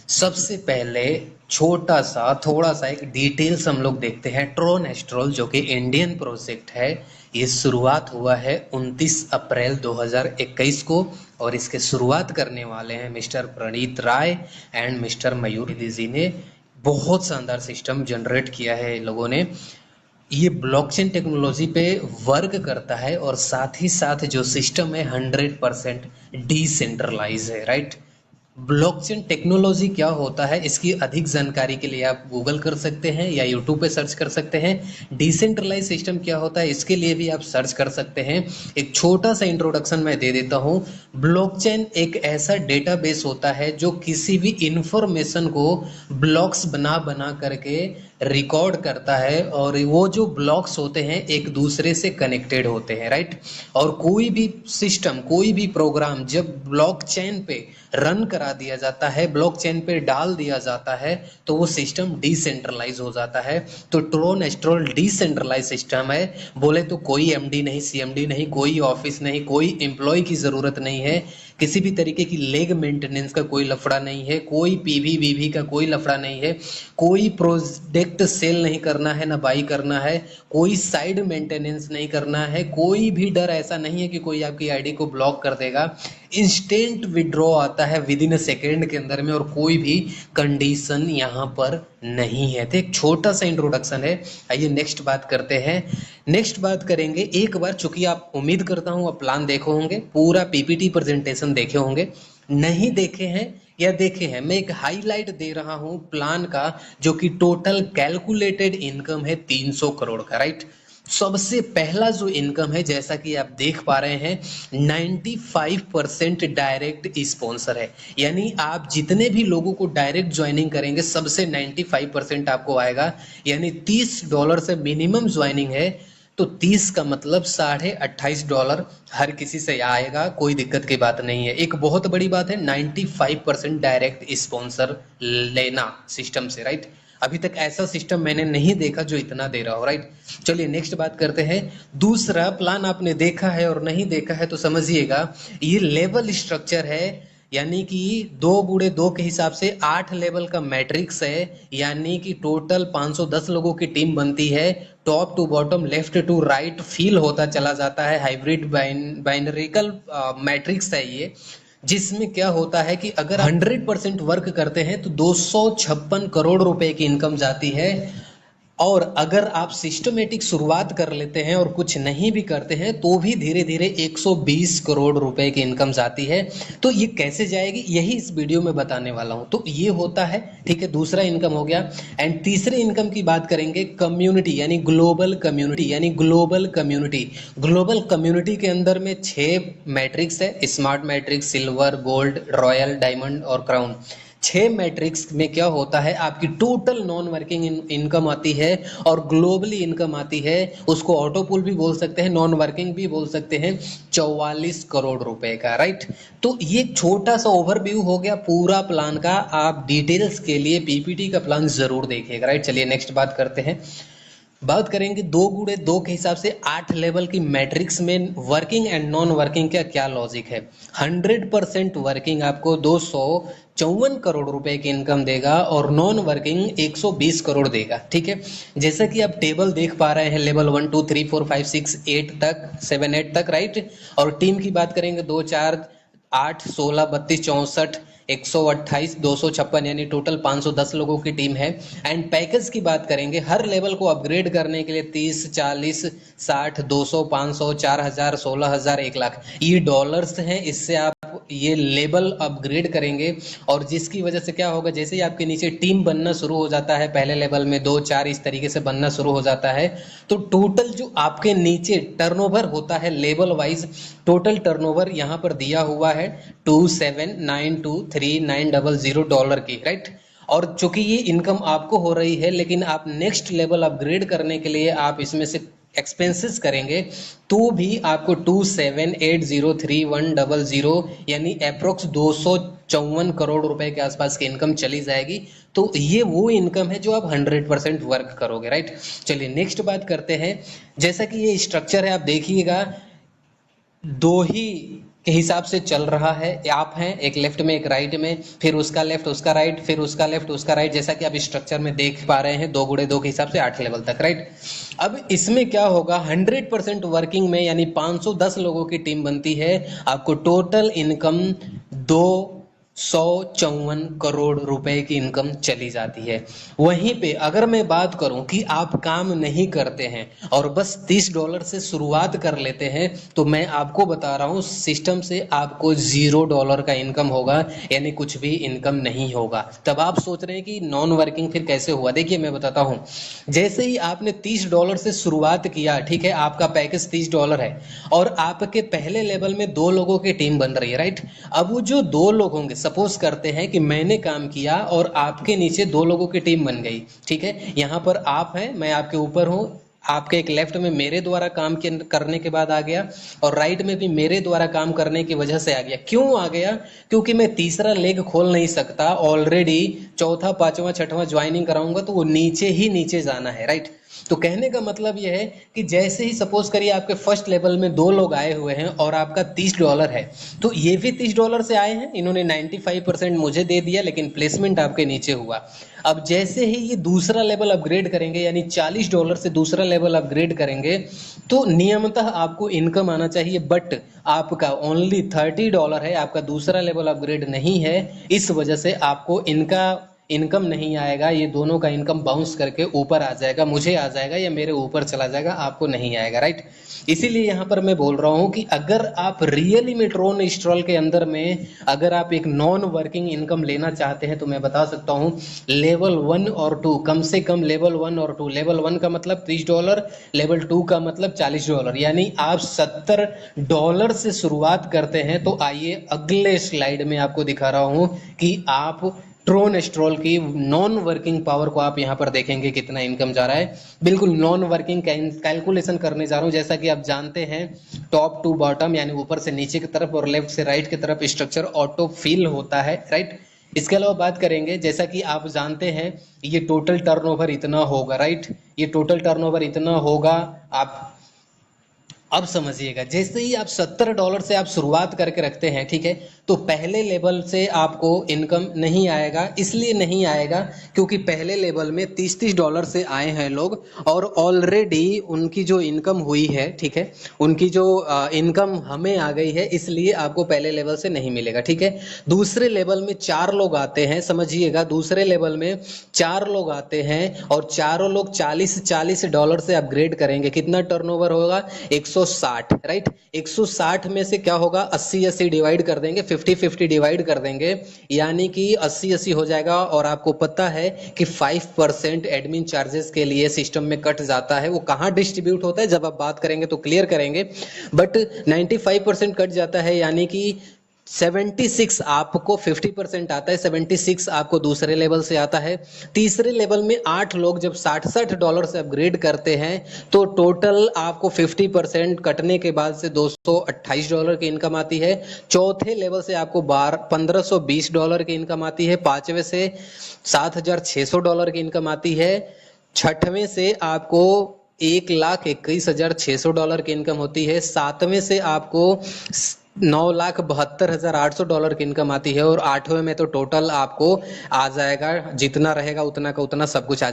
सबसे पहले छोटा सा थोड़ा सा एक डिटेल्स हम लोग देखते हैं। ट्रोन एस्ट्रोल जो कि इंडियन प्रोजेक्ट है, ये शुरुआत हुआ है 29 अप्रैल 2021 को और इसके शुरुआत करने वाले हैं mister Praneet Rai and mister Mayur ji ने। बहुत शानदार सिस्टम जनरेट किया है इन लोगों ने। ये ब्लॉकचेन टेक्नोलॉजी पे वर्क करता है और साथ ही साथ जो सिस्टम है 100% डिसेंट्रलाइज है, राइट। ब्लॉकचेन टेक्नोलॉजी क्या होता है, इसकी अधिक जानकारी के लिए आप गूगल कर सकते हैं या यूट्यूब पे सर्च कर सकते हैं। डिसेंट्रलाइज सिस्टम क्या होता है, इसके लिए भी आप सर्च कर सकते हैं। एक छोटा सा इंट्रोडक्शन मैं दे देता हूँ। ब्लॉकचेन एक ऐसा डेटाबेस होता है जो किसी भी इंफॉर्मेशन को ब्लॉक्स बना बना करके रिकॉर्ड करता है और वो जो ब्लॉक्स होते हैं एक दूसरे से कनेक्टेड होते हैं, राइट। और कोई भी सिस्टम, कोई भी प्रोग्राम जब ब्लॉकचेन पे रन करा दिया जाता है, ब्लॉकचेन पे डाल दिया जाता है, तो वो सिस्टम डिसेंट्रलाइज हो जाता है। तो ट्रोन एस्ट्रोल डिसेंट्रलाइज सिस्टम है। बोले तो कोई एमडी नहीं, सीएमडी नहीं, कोई ऑफिस नहीं, कोई एम्प्लॉय की जरूरत नहीं है, किसी भी तरीके की लेग मेंटेनेंस का कोई लफड़ा नहीं है, कोई पीवी वीवी का कोई लफड़ा नहीं है, कोई प्रोजेक्ट सेल नहीं करना है ना बाई करना है, कोई साइड मेंटेनेंस नहीं करना है, कोई भी डर ऐसा नहीं है कि कोई आपकी आईडी को ब्लॉक कर देगा। इंस्टेंट विड्रॉ आता है विद इन अ सेकेंड के अंदर में और कोई भी कंडीशन यहाँ पर नहीं है। तो एक छोटा सा इंट्रोडक्शन है। आइए नेक्स्ट बात करते हैं। नेक्स्ट बात करेंगे, एक बार चूंकि आप, उम्मीद करता हूँ आप प्लान देखे होंगे, पूरा पीपीटी प्रेजेंटेशन देखे होंगे। नहीं देखे हैं या देखे हैं, मैं एक हाईलाइट दे रहा हूं प्लान का, जो कि टोटल कैलकुलेटेड इनकम है 300 करोड़ का, राइट। सबसे पहला जो इनकम है, जैसा कि आप देख पा रहे हैं, 95% डायरेक्ट स्पॉन्सर है। यानी आप जितने भी लोगों को डायरेक्ट ज्वाइनिंग करेंगे सबसे 95% आपको आएगा। यानी $30 से मिनिमम ज्वाइनिंग है, तो 30 का मतलब $28.5 हर किसी से आएगा, कोई दिक्कत की बात नहीं है। एक बहुत बड़ी बात है 95% डायरेक्ट स्पॉन्सर लेना सिस्टम से, राइट। अभी तक ऐसा सिस्टम मैंने नहीं देखा जो इतना दे रहा हो, राइट। चलिए नेक्स्ट बात करते हैं। दूसरा प्लान आपने देखा है और नहीं देखा है तो समझिएगा, ये लेवल स्ट्रक्चर है। यानी कि दो बूढ़े दो के हिसाब से 8 लेवल का मैट्रिक्स है। यानी कि टोटल 510 लोगों की टीम बनती है। Top to bottom, left to right fill होता चला जाता है। हाइब्रिड बाइनरिकल मैट्रिक्स है ये, जिसमें क्या होता है कि अगर 100% वर्क करते हैं तो 256 करोड़ रुपए की इनकम जाती है। और अगर आप सिस्टमेटिक शुरुआत कर लेते हैं और कुछ नहीं भी करते हैं तो भी धीरे धीरे 120 करोड़ रुपए की इनकम जाती है। तो ये कैसे जाएगी, यही इस वीडियो में बताने वाला हूं। तो ये होता है, ठीक है, दूसरा इनकम हो गया। एंड तीसरे इनकम की बात करेंगे, कम्युनिटी यानी ग्लोबल कम्युनिटी। यानी ग्लोबल कम्युनिटी, ग्लोबल कम्युनिटी के अंदर में 6 मैट्रिक्स है, smart matrix, silver, gold, royal, diamond और क्राउन। 6 मैट्रिक्स में क्या होता है, आपकी टोटल नॉन वर्किंग इनकम आती है और ग्लोबली इनकम आती है। उसको ऑटोपुल भी बोल सकते हैं, नॉन वर्किंग भी बोल सकते हैं। 44 करोड़ रुपए का, राइट। तो ये छोटा सा ओवरव्यू हो गया पूरा प्लान का। आप डिटेल्स के लिए पीपीटी का प्लान जरूर देखिएगा, राइट। चलिए नेक्स्ट बात करते हैं। बात करेंगे दो गुणे दो के हिसाब से 8 लेवल की मैट्रिक्स में वर्किंग एंड नॉन वर्किंग का क्या लॉजिक है। 100% वर्किंग आपको 254 करोड़ रुपए की इनकम देगा और नॉन वर्किंग 120 करोड़ देगा, ठीक है। जैसा कि आप टेबल देख पा रहे हैं, लेवल 1 2 3 4 5 6 8 तक, 7 8 तक, राइट। और टीम की बात करेंगे 2 4 8 16 32 64 128 256, यानी टोटल 510 लोगों की टीम है। एंड पैकेज की बात करेंगे, हर लेवल को अपग्रेड करने के लिए 30 40 60 200 500 4000 16000 1 लाख ये डॉलर्स हैं। इससे आप ये लेवल अपग्रेड करेंगे और जिसकी वजह से क्या होगा, जैसे ही आपके नीचे टीम बनना शुरू हो जाता है, पहले लेवल में 2 4 इस तरीके से बनना शुरू हो जाता है, तो टोटल जो आपके नीचे टर्नओवर होता है लेवल वाइज, टोटल टर्नओवर यहाँ पर दिया हुआ है $27923,900 की, राइट। और चूंकि ये इनकम आपको हो रही है, लेकिन आप नेक्स्ट लेवल अपग्रेड करने के लिए आप इसमें से एक्सपेंसेस करेंगे तो भी आपको 27803,100 यानी अप्रोक्स 254 करोड़ रुपए के आसपास की इनकम चली जाएगी। तो ये वो इनकम है जो आप 100% वर्क करोगे, राइट। चलिए नेक्स्ट बात करते हैं। जैसा कि ये स्ट्रक्चर है, आप देखिएगा, दो ही के हिसाब से चल रहा है। आप हैं एक लेफ्ट में एक राइट में, फिर उसका लेफ्ट उसका राइट, फिर उसका लेफ्ट उसका राइट, जैसा कि आप स्ट्रक्चर में देख पा रहे हैं 2 गुणे 2 के हिसाब से 8 लेवल तक, राइट। अब इसमें क्या होगा, 100% वर्किंग में यानी 510 लोगों की टीम बनती है, आपको टोटल इनकम 254 करोड़ रुपए की इनकम चली जाती है। वहीं पे अगर मैं बात करूं कि आप काम नहीं करते हैं और बस $30 से शुरुआत कर लेते हैं, तो मैं आपको बता रहा हूं सिस्टम से आपको $0 का इनकम होगा, यानी कुछ भी इनकम नहीं होगा। तब आप सोच रहे हैं कि नॉन वर्किंग फिर कैसे हुआ, देखिए मैं बताता हूं। जैसे ही आपने $30 से शुरुआत किया, ठीक है, आपका पैकेज $30 है और आपके पहले लेवल में 2 लोगों की टीम बन रही है, राइट। अब वो जो 2 लोग होंगे, सपोज करते हैं कि मैंने काम किया और आपके नीचे 2 लोगों की टीम बन गई, ठीक है। यहाँ पर आप हैं, मैं आपके ऊपर हूँ, आपके एक लेफ्ट में मेरे द्वारा काम करने के बाद आ गया और राइट में भी मेरे द्वारा काम करने की वजह से आ गया। क्यों आ गया? क्योंकि मैं तीसरा लेग खोल नहीं सकता, ऑलरेडी चौथा पांचवा छठवां ज्वाइनिंग कराऊंगा तो वो नीचे ही नीचे जाना है, राइट। तो कहने का मतलब यह है कि जैसे ही सपोज करिए आपके फर्स्ट लेवल में 2 लोग आए हुए हैं और आपका $30 है, तो ये भी $30 से आए हैं, इन्होंने 95% मुझे दे दिया, लेकिन प्लेसमेंट आपके नीचे हुआ। अब जैसे ही ये दूसरा लेवल अपग्रेड करेंगे, यानी $40 से दूसरा लेवल अपग्रेड करेंगे, तो नियमतः आपको इनकम आना चाहिए, बट आपका ओनली $30 है, आपका दूसरा लेवल अपग्रेड नहीं है, इस वजह से आपको इनका इनकम नहीं आएगा। ये दोनों का इनकम बाउंस करके ऊपर आ जाएगा, मुझे आ जाएगा या मेरे ऊपर चला जाएगा, आपको नहीं आएगा, राइट। इसीलिए यहाँ पर मैं बोल रहा हूँ कि अगर आप रियली में ट्रोन स्ट्रॉल के अंदर में अगर आप एक नॉन वर्किंग इनकम लेना चाहते हैं, तो मैं बता सकता हूँ लेवल 1 और 2, कम से कम लेवल 1 और 2, लेवल 1 का मतलब $30, लेवल 2 का मतलब $40, यानी आप $70 से शुरुआत करते हैं। तो आइए अगले स्लाइड में आपको दिखा रहा हूँ कि आप ट्रोन स्ट्रोल की नॉन वर्किंग पावर को आप यहाँ पर देखेंगे कितना इनकम जा रहा है। बिल्कुल नॉन वर्किंग कैलकुलेशन करने जा रहा हूँ। जैसा कि आप जानते हैं टॉप टू बॉटम यानी ऊपर से नीचे की तरफ और लेफ्ट से राइट की तरफ स्ट्रक्चर ऑटो फिल होता है, राइट। इसके अलावा बात करेंगे, जैसा कि आप जानते हैं ये टोटल टर्नओवर इतना होगा, राइट, ये टोटल टर्नओवर इतना होगा। आप अब समझिएगा, जैसे ही आप $70 से आप शुरुआत करके रखते हैं, ठीक है, तो पहले लेवल से आपको इनकम नहीं आएगा। इसलिए नहीं आएगा क्योंकि पहले लेवल में $30 से आए हैं लोग और ऑलरेडी उनकी जो इनकम हुई है, ठीक है, उनकी जो इनकम हमें आ गई है, इसलिए आपको पहले लेवल से नहीं मिलेगा, ठीक है। दूसरे लेवल में 4 लोग आते हैं, समझिएगा, दूसरे लेवल में 4 लोग आते हैं और चारों लोग $40 से अपग्रेड करेंगे। कितना टर्नओवर होगा? 160, राइट। 160 में से क्या होगा, 80-80 डिवाइड कर देंगे, 50-50 डिवाइड कर देंगे, यानी कि 80-80 हो जाएगा। और आपको पता है कि 5% एडमिन चार्जेस के लिए सिस्टम में कट जाता है। वो कहाँ डिस्ट्रीब्यूट होता है जब आप बात करेंगे तो क्लियर करेंगे, बट 95% कट जाता है, यानी कि 76 आपको 50% आता है, 76 आपको दूसरे लेवल से आता है। तीसरे लेवल में 8 लोग जब $60 से अपग्रेड करते हैं तो टोटल आपको 50% कटने के बाद से $228 की इनकम आती है। चौथे लेवल से आपको $1520 की इनकम आती है। पांचवें से $7600 की इनकम आती है। छठवें से आपको $1,21,600 की इनकम होती है। सातवें से आपको $9,72,800 की इनकम आती है और आठवें में तो टोटल आपको आ जाएगा, जितना रहेगा उतना का उतना सब कुछ आ जाएगा।